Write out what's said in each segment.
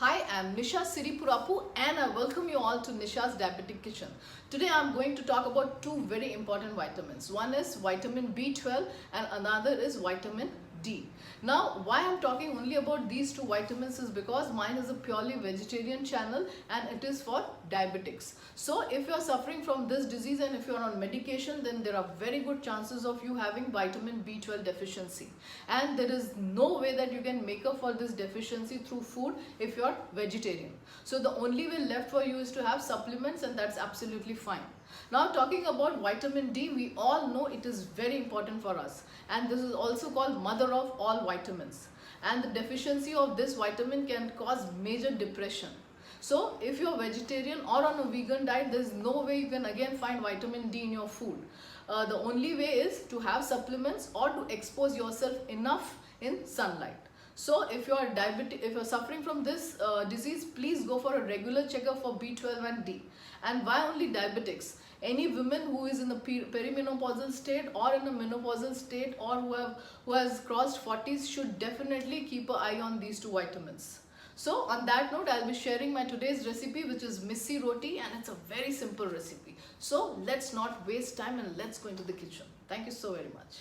Hi, I'm Nisha Siripurapu and I welcome you all to Nisha's Diabetic Kitchen. Today I'm going to talk about two very important vitamins. One is vitamin B12 and another is vitamin D. Now, why I'm talking only about these two vitamins is because mine is a purely vegetarian channel and it is for diabetics. So, if you're suffering from this disease and if you're on medication, then there are very good chances of you having vitamin B12 deficiency. And there is no way that you can make up for this deficiency through food if you're vegetarian. So, the only way left for you is to have supplements, and that's absolutely fine. Now, talking about vitamin D, we all know it is very important for us, and this is also called mother of all vitamins, and the deficiency of this vitamin can cause major depression. So if you're vegetarian or on a vegan diet, there's no way you can again find vitamin D in your food. The only way is to have supplements or to expose yourself enough in sunlight. So if you're diabetic, if you're suffering from this disease, please go for a regular checkup for B12 and D. And why only diabetics? Any woman who is in the perimenopausal state or in a menopausal state or who has crossed 40s should definitely keep an eye on these two vitamins. So on that note, I'll be sharing my today's recipe, which is Missi Roti, and it's a very simple recipe. So let's not waste time and let's go into the kitchen. Thank you so very much.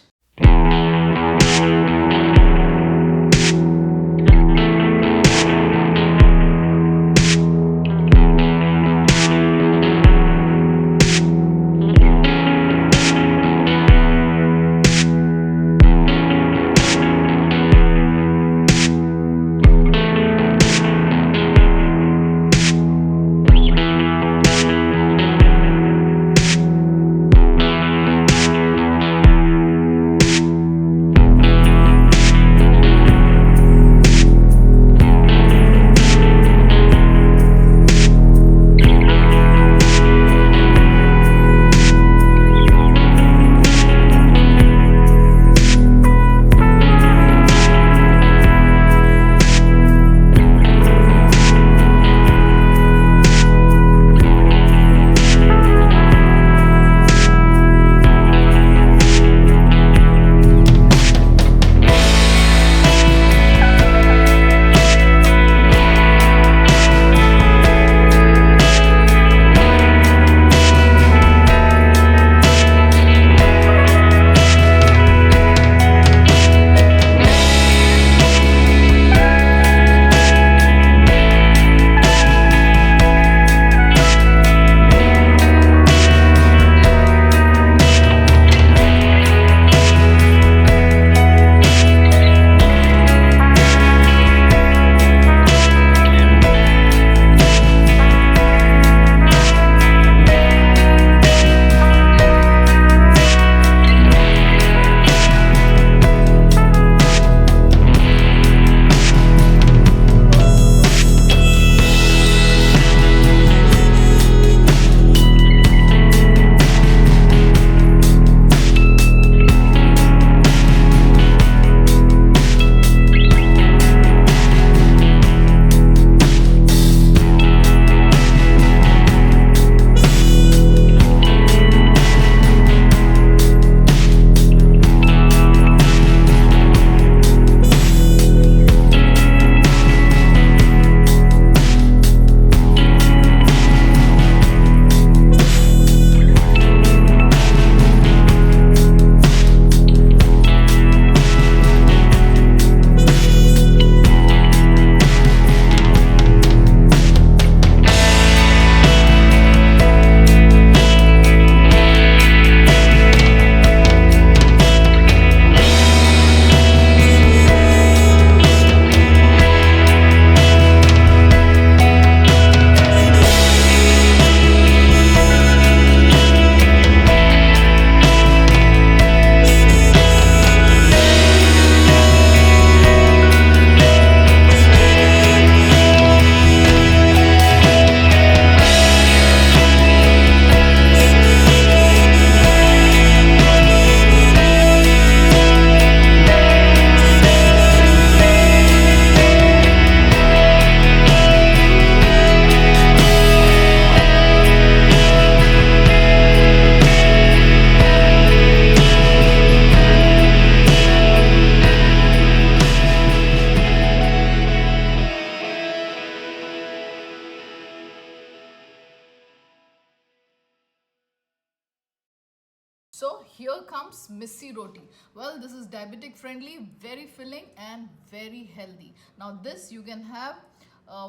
So here comes Missi Roti. Well, this is diabetic friendly, very filling and very healthy. Now this you can have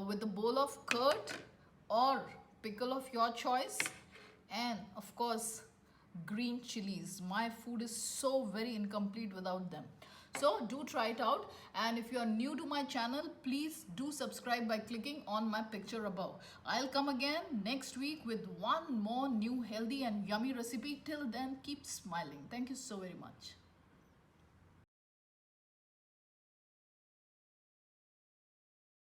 with a bowl of curd or pickle of your choice, and of course green chilies. My food is so very incomplete without them. So do try it out, and if you are new to my channel, please do subscribe by clicking on my picture above. I'll come again next week with one more new healthy and yummy recipe. Till then, keep smiling. Thank you so very much.